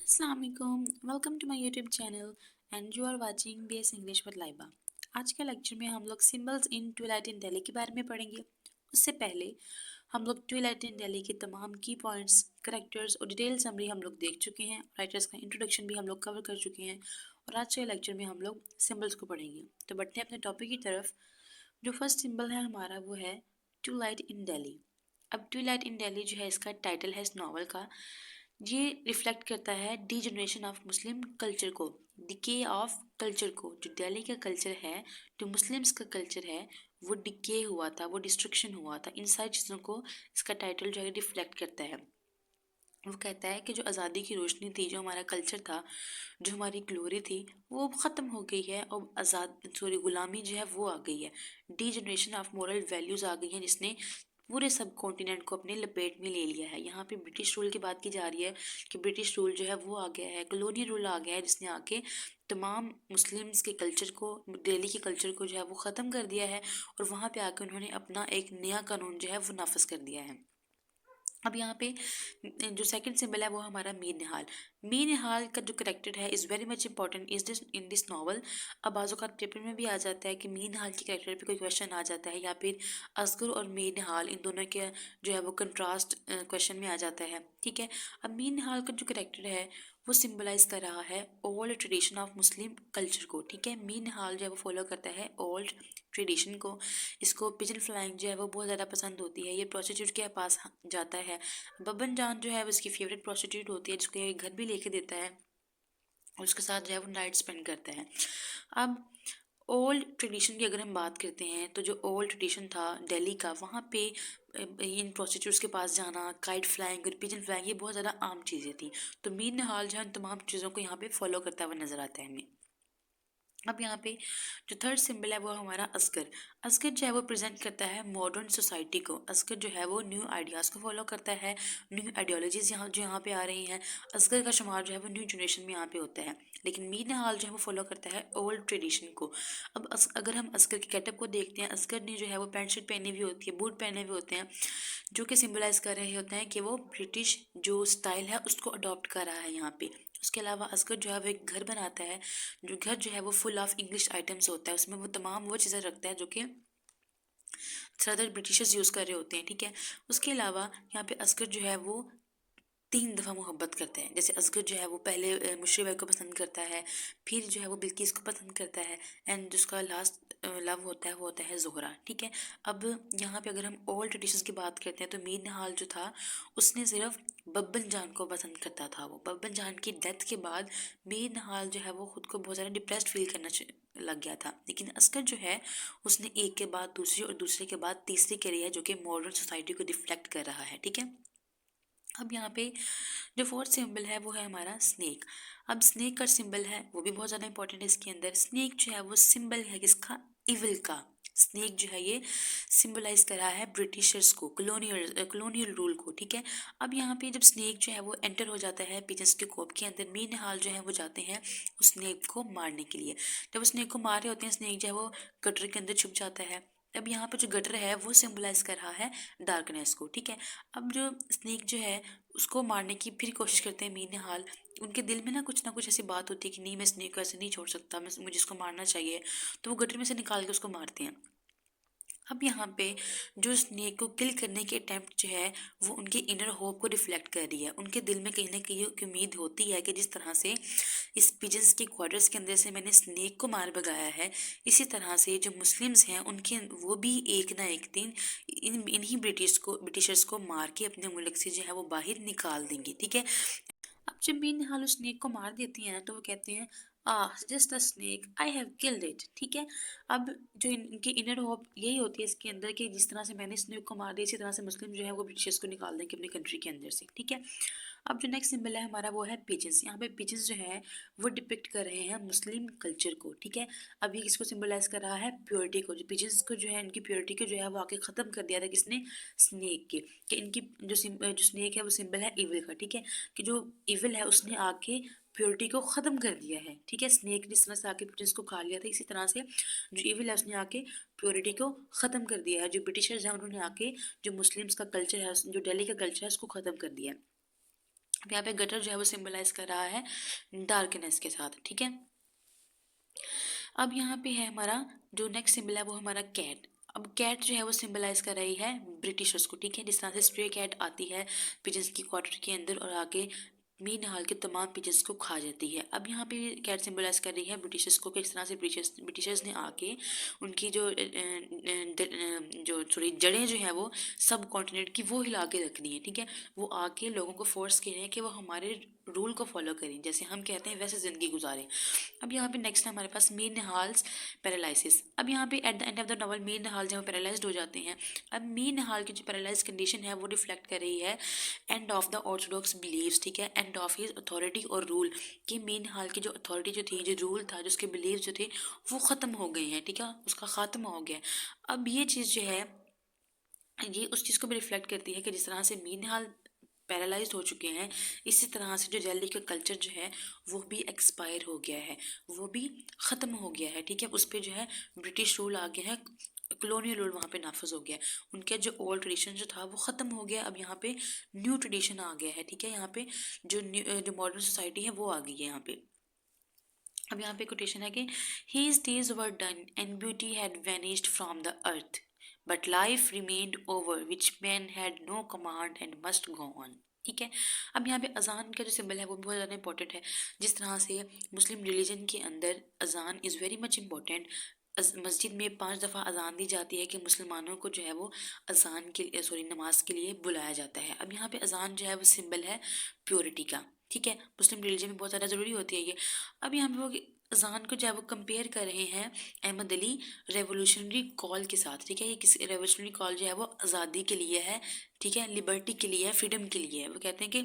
Assalamualaikum, welcome to my YouTube channel and you are watching BS English with Laiba। आज के lecture में हम लोग सिंबल्स इन Twilight इन दिल्ली के बारे में पढ़ेंगे। उससे पहले हम लोग ट्विलाइट इन दिल्ली के तमाम की पॉइंट्स, करेक्टर्स और डिटेल समरी हम लोग देख चुके हैं। राइटर्स का इंट्रोडक्शन भी हम लोग कवर कर चुके हैं और आज के लेक्चर में हम लोग सिंबल्स को पढ़ेंगे। तो बढ़ते हैं अपने टॉपिक की तरफ। जो फर्स्ट सिंबल है हमारा वो है ट्विलाइट इन दिल्ली। अब ट्विलाइट इन दिल्ली जो है इसका टाइटल है इस नावल का। ये रिफ्लेक्ट करता है degeneration of Muslim culture को, डिके ऑफ कल्चर को। जो दिल्ली का कल्चर है, जो मुस्लिम्स का कल्चर है, वो डिके हुआ था, वो डिस्ट्रक्शन हुआ था। इन सारी चीज़ों को इसका टाइटल जो है रिफ्लेक्ट करता है। वो कहता है कि जो आज़ादी की रोशनी थी, जो हमारा कल्चर था, जो हमारी ग्लोरी थी, वो ख़त्म हो गई है और गुलामी जो है वो आ गई है। Degeneration of moral values आ गई हैं जिसने पूरे सब कॉन्टिनेंट को अपने लपेट में ले लिया है। यहाँ पे ब्रिटिश रूल की बात की जा रही है कि ब्रिटिश रूल जो है वो आ गया है, कॉलोनियल रूल आ गया है जिसने आके तमाम मुस्लिम्स के कल्चर को, दिल्ली के कल्चर को जो है वो ख़त्म कर दिया है और वहाँ पे आके उन्होंने अपना एक नया कानून जो है वो नाफिज कर दिया है। अब यहाँ पे जो सेकंड सिंबल है वो हमारा मीर निहाल। मीर निहाल का जो करेक्टर है is very much important is this in this novel. अब बाज़ों का पेपर में भी आ जाता है कि मीर निहाल के करेक्टर पे कोई क्वेश्चन आ जाता है या फिर असगर और मीर निहाल इन दोनों के जो है वो कंट्रास्ट क्वेश्चन में आ जाता है। ठीक है, अब मीर निहाल का जो करेक्टर है वो सिम्बलाइज कर रहा है old tradition of Muslim culture को। ठीक है, मीर निहाल जो है वो फॉलो करता है ओल्ड ट्रेडिशन को। इसको पिजन फ्लाइंग जो है वो बहुत ज़्यादा पसंद होती है। ये प्रोस्टिट्यूट के पास जाता है। बब्बन जान जो है वो इसकी फेवरेट प्रोस्टिट्यूट होती है जिसको ये घर भी लेके देता है और उसके साथ जो है वो नाइट स्पेंड करता है। अब ओल्ड ट्रेडिशन की अगर हम बात करते हैं तो जो ओल्ड ट्रेडिशन था दिल्ली का, वहाँ पे इन प्रोस्टिट्यूट्स के पास जाना, काइट फ्लाइंग और पिजन फ्लाइंग, ये बहुत ज़्यादा आम चीज़ें थी। तो मीर निहाल जो है इन तमाम चीज़ों को यहाँ पे फॉलो करता हुआ नजर आता है हमें। अब यहाँ पे जो थर्ड सिंबल है वो हमारा असगर। असगर जो है वो प्रेजेंट करता है मॉडर्न सोसाइटी को। असगर जो है वो न्यू आइडियाज़ को फॉलो करता है, न्यू आइडियोलॉजीज यहाँ पे आ रही हैं। असगर का शुमार जो है वो न्यू जनरेशन में यहाँ पे होता है, लेकिन मीर निहाल जो है वो फॉलो करता है ओल्ड ट्रेडिशन को। अब अगर हम असगर के गेटअप को देखते हैं, असगर ने जो है वो पैंट शर्ट पहनी हुई होती है, बूट पहने हुए होते हैं, जो कि सिम्बलाइज कर रहे होते हैं कि वो ब्रिटिश जो स्टाइल है उसको अडॉप्ट कर रहा है यहाँ पे। उसके अलावा असगर जो है वो एक घर बनाता है, जो घर जो है वो फुल ऑफ इंग्लिश आइटम्स होता है। उसमें वो तमाम वो चीज़ें रखता है जो कि ज़्यादातर ब्रिटिशर्स यूज़ कर रहे होते हैं। ठीक है, उसके अलावा यहाँ पे असगर जो है वो 3 दफ़ा मोहब्बत करते हैं। जैसे असगर जो है वो पहले मुशर्रफ भाई को पसंद करता है, फिर जो है वो बिल्किस को पसंद करता है, एंड जिसका लास्ट लव होता है वो होता है ज़ोहरा। ठीक है, अब यहाँ पे अगर हम ओल्ड ट्रेडिशंस की बात करते हैं तो मीर निहाल जो था उसने सिर्फ बब्बन जान को पसंद करता था। वो बब्बन जान की डेथ के बाद मीर निहाल जो है वो खुद को बहुत ज़्यादा डिप्रेस्ड फील करना लग गया था। लेकिन असगर जो है उसने एक के बाद दूसरी और दूसरे के बाद तीसरी करी है जो कि मॉडर्न सोसाइटी को रिफ्लेक्ट कर रहा है। ठीक है, अब यहाँ पे जो फोर्थ सिंबल है वो है हमारा स्नेक। अब स्नेक का सिंबल है वो भी बहुत ज़्यादा इंपॉर्टेंट है इसके अंदर। स्नेक जो है वो सिंबल है किसका? इविल का। स्नेक जो है ये सिंबलाइज कर रहा है ब्रिटिशर्स को, कॉलोनियल रूल को। ठीक है, अब यहाँ पे जब स्नेक जो है वो एंटर हो जाता है पिजन्स के कोप के अंदर, मीर निहाल जो है वो जाते हैं उस स्नेक को मारने के लिए। जब उस स्नेक को मार रहे होते हैं, स्नेक जो है वो गटर के अंदर छुप जाता है। अब यहाँ पे जो गटर है वो सिंबलाइज कर रहा है डार्कनेस को। ठीक है, अब जो स्नेक जो है उसको मारने की फिर कोशिश करते हैं मीर निहाल। उनके दिल में ना कुछ ऐसी बात होती है कि नहीं, मैं स्नेक को ऐसे नहीं छोड़ सकता, मैं मुझे इसको मारना चाहिए। तो वो गटर में से निकाल के उसको मारते हैं। अब यहाँ पे जो स्नेक को किल करने की अटेम्प्ट जो है वो उनके इनर होप को रिफ्लेक्ट कर रही है। उनके दिल में कहीं ना कहीं एक उम्मीद होती है कि जिस तरह से इस पिजन्स के क्वार्टर्स के अंदर से मैंने स्नेक को मार भगाया है, इसी तरह से जो मुस्लिम्स हैं उनके वो भी एक ना एक दिन इन्हीं ब्रिटिशर्स को मार के अपने मुल्क से जो है वो बाहर निकाल देंगे। ठीक है, अब जब मीन हाल उस स्नेक को मार देती है ना तो वो कहते हैं just a snake, I have killed it. ठीक है, अब जो इनकी इनर होप यही होती है इसके अंदर कि जिस तरह से मैंने स्नेक को मार दिया इसी तरह से मुस्लिम जो है वो ब्रिटिशर्स को निकाल देंगे अपनी कंट्री के अंदर से। ठीक है, अब जो नेक्स्ट सिंबल है हमारा वो है पिजन्स। यहाँ पे पिजन्स जो है वो डिपिक्ट कर रहे हैं मुस्लिम कल्चर को। ठीक है, अब ये किसको सिंबलाइज कर रहा है? प्योरिटी को। जो पिजन्स को जो है इनकी प्योरिटी को जो है वो आके ख़त्म कर दिया था किसने? स्नेक के। कि इनकी जो स्नेक है वो सिंबल है इविल का। ठीक है, कि जो इविल है उसने आके प्योरिटी को ख़त्म कर दिया है। ठीक है, स्नेक जिस तरह से आके पिजन्स को खा लिया था, इसी तरह से जो इविल है उसने आके प्योरिटी को ख़त्म कर दिया है। जो ब्रिटिशर्स हैं उन्होंने आके जो मुस्लिम्स का कल्चर है, जो दिल्ली का कल्चर है, उसको ख़त्म कर दिया है। अब यहाँ पे गटर जो है वो सिंबलाइज कर रहा है डार्कनेस के साथ, ठीक है। अब यहाँ पे है हमारा जो नेक्स्ट सिंबल है वो हमारा कैट। अब कैट जो है वो सिंबलाइज कर रही है ब्रिटिशर्स को, ठीक है। जिस तरह से स्ट्रे कैट आती है पिजन्स की क्वार्टर के अंदर और आके मीन हाल के तमाम पिजन्स को खा जाती है। अब यहाँ पे कैट सिंबलाइज कर रही है ब्रिटिशर्स को, किस तरह से ब्रिटिशर्स ने आके उनकी जो थोड़ी जड़ें जो हैं वो सब कॉन्टिनेंट की वो हिला के रख दी हैं, ठीक है। वो आके लोगों को फोर्स कर रहे हैं कि वो हमारे रूल को फॉलो करें, जैसे हम कहते हैं वैसे ज़िंदगी गुजारें। अब यहाँ पे नेक्स्ट है हमारे पास मीर निहाल्स पैरालिसिस। अब यहाँ पे at the end of the novel Mir Nihal जो पैरालाइज्ड हो जाते हैं। अब मीर निहाल की जो पैरालाइज कंडीशन है वो रिफ्लेक्ट कर रही है end of the orthodox believes, ठीक है, एंड ऑफ हिज अथॉरिटी और रूल, कि मीर निहाल की जो अथॉरिटी जो थी, जो रूल था, जो उसके बिलीव जो थे वो ख़त्म हो गए हैं, ठीक है, उसका ख़त्म हो गया। अब ये चीज़ जो है ये उस चीज़ को भी रिफ्लेक्ट करती है कि जिस तरह से मीर निहाल पैरालाइज हो चुके हैं, इसी तरह से जो दिल्ली का कल्चर जो है वो भी एक्सपायर हो गया है, वो भी ख़त्म हो गया है, ठीक है। उस पर जो है ब्रिटिश रूल आ गया है, कॉलोनियल रूल वहाँ पे नाफिज हो गया है। उनका जो ओल्ड ट्रेडिशन जो था वो ख़त्म हो गया, अब यहाँ पे न्यू ट्रेडिशन आ गया है, ठीक है। यहाँ पे जो मॉडर्न सोसाइटी है वो आ गई है यहाँ पे। अब यहाँ पे कोटेशन है कि his days were done and beauty had vanished from the earth but life remained over which man had no command and must go on, ठीक है। अब यहाँ पे अजान का जो सिंबल है वो बहुत ज़्यादा इंपॉर्टेंट है। जिस तरह से मुस्लिम रिलीजन के अंदर अजान इज़ वेरी मच इम्पॉर्टेंट। मस्जिद में 5 दफ़ा अजान दी जाती है कि मुसलमानों को जो है वो अजान के सॉरी नमाज के लिए बुलाया जाता है। अब यहाँ पे अजान जो है वो सिंबल है प्योरिटी का, ठीक है। मुस्लिम रिलीजन में बहुत ज़्यादा ज़रूरी होती है ये। अब यहाँ पे वो अजान को जो है वो कंपेयर कर रहे हैं अहमद अली रेवोल्यूशनरी कॉल के साथ, ठीक है। ये किस रेवोल्यूशनरी कॉल जो है वो आज़ादी के लिए है, ठीक है, लिबर्टी के लिए है, फ्रीडम के लिए है। वो कहते हैं कि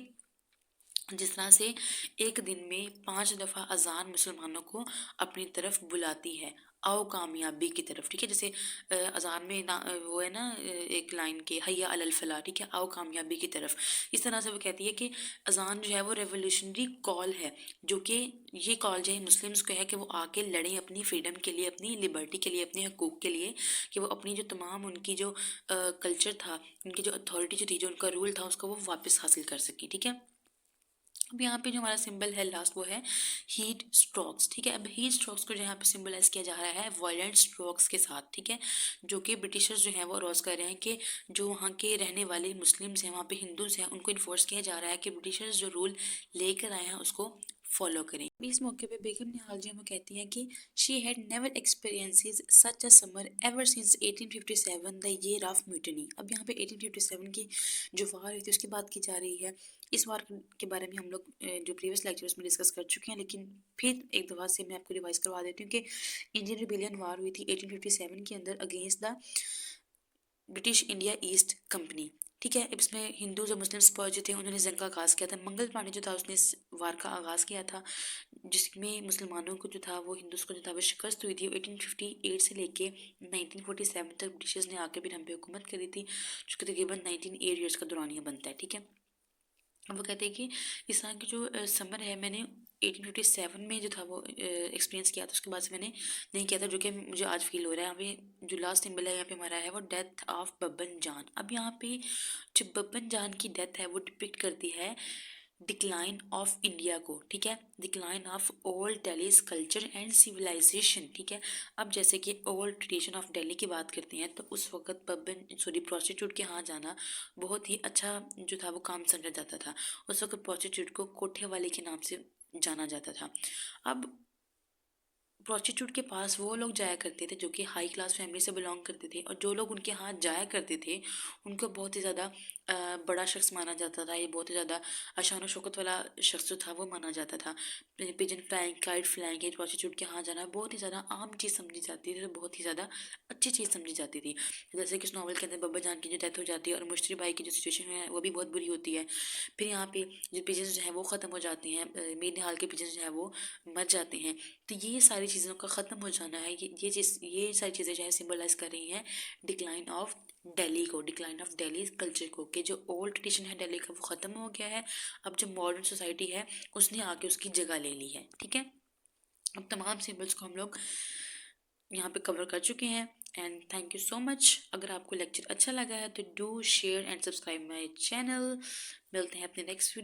जिस तरह से एक दिन में 5 दफ़ा अजान मुसलमानों को अपनी तरफ बुलाती है, आओ कामयाबी की तरफ, ठीक है। जैसे अजान में ना वो है ना एक लाइन के हैया अलल फलाह, ठीक है, आओ कामयाबी की तरफ। इस तरह से वो कहती है कि अजान जो है वो रेवोल्यूशनरी कॉल है, जो कि ये कॉल जो है मुस्लिम्स को है कि वो आके लड़ें अपनी फ्रीडम के लिए, अपनी लिबर्टी के लिए, अपने हकूक़ के लिए, कि वो अपनी जो तमाम उनकी जो कल्चर था, उनकी जो अथॉरिटी जो थी, जो उनका रूल था, उसको वो वापस हासिल कर सकें, ठीक है। अब यहाँ पे जो हमारा सिंबल है लास्ट वो है हीट स्ट्रोक्स, ठीक है। अब हीट स्ट्रोक्स को जो यहाँ पे सिंबलाइज किया जा रहा है वायलेंट स्ट्रोक्स के साथ, ठीक है, जो कि ब्रिटिशर्स जो हैं वो रोज कर रहे हैं कि जो वहाँ के रहने वाले मुस्लिम्स हैं, वहाँ पे हिंदूज हैं, उनको इन्फोर्स किया जा रहा है कि ब्रिटिशर्स जो रूल लेकर आए हैं उसको फॉलो करें। इस मौके पे बेगम निहाल जी हमें कहती हैं कि she had never experiences such a summer ever since 1857 the year of mutiny. अब यहाँ पे 1857 की जो वार हुई थी उसकी बात की जा रही है। इस वार के बारे में हम लोग जो प्रीवियस लेक्चर्स में डिस्कस कर चुके हैं, लेकिन फिर एक दफ़ा से मैं आपको रिवाइज करवा देती हूँ कि इंडियन रिबेलियन वार हुई थी 1857 के अंदर against the British India east company, ठीक है। इसमें हिंदू जो मुस्लिम फौज थे उन्होंने जंग का आगाज़ किया था। मंगल पांडे जो था उसने इस वार का आगाज़ किया था, जिसमें मुसलमानों को जो था वो हिंदूज को जो था वो शिकस्त हुई थी। 1858 से लेके 1947 तक ब्रिटिशर्स ने आके भी हम पे हुकूमत करी थी, जो कि तकरीबन 19 ईयर्स का दौरानिया बनता है, ठीक है। अब वो कहते हैं कि इस तरह की जो समर है मैंने 1857 में जो था वो एक्सपीरियंस किया था, उसके बाद से मैंने नहीं किया था, जो कि मुझे आज फील हो रहा है। यहाँ पे जो लास्ट सिंबल है यहाँ पे हमारा है वो डेथ ऑफ बब्बन जान। अब यहाँ पे जो बब्बन जान की डेथ है वो डिपिक्ट करती है डिक्लाइन ऑफ इंडिया को, ठीक है, decline of old Delhi's culture and civilisation, ठीक है। अब जैसे कि ओल्ड ट्रेडिशन ऑफ दिल्ली की बात करते हैं तो उस वक्त पबन सॉरी प्रोस्टिट्यूट के यहाँ जाना बहुत ही अच्छा जो था वो काम समझा जाता था। उस वक्त प्रोस्टिट्यूट को कोठे वाले के नाम से जाना जाता था। अब प्रोस्टिट्यूट के पास वो लोग जाया करते थे जो कि हाई क्लास फैमिली से बिलोंग करते थे, और जो लोग उनके यहाँ जाया करते थे उनको बहुत ही ज़्यादा बड़ा शख्स माना जाता था। ये बहुत ही ज़्यादा शान शौकत वाला शख्स जो था वो माना जाता था। पिजन फ्लाइंग, काइट फ्लाइंग, ये प्रोस्टिट्यूट के यहाँ जाना बहुत ही ज़्यादा आम चीज़ समझी जाती थी, तो बहुत ही ज़्यादा अच्छी चीज़ समझी जाती थी। जैसे कि इस नावल के अंदर बब्बा जान की जो डेथ हो जाती है और मुश्तरी भाई की जो सिचुएशन है वो भी बहुत बुरी होती है। फिर यहाँ पे जो पिजन्स जो हैं वो ख़त्म हो जाते हैं, मीर निहाल के पिजन्स जो हैं वो मर जाते हैं। तो ये सारी चीज़ों का ख़त्म हो जाना है, ये सारी चीज़ें जो है सिंबलाइज कर रही हैं डिक्लाइन ऑफ दिल्ली को, डिक्लाइन ऑफ दिल्ली कल्चर को, कि जो ओल्ड ट्रेडिशन है दिल्ली का वो ख़त्म हो गया है। अब जो मॉडर्न सोसाइटी है उसने आके उसकी जगह ले ली है, ठीक है। अब तमाम सिंबल्स को हम लोग यहाँ पे कवर कर चुके हैं। And thank you so much. अगर आपको लेक्चर अच्छा लगा है तो do share and subscribe my channel. मिलते हैं अपने नेक्स्ट वीडियो।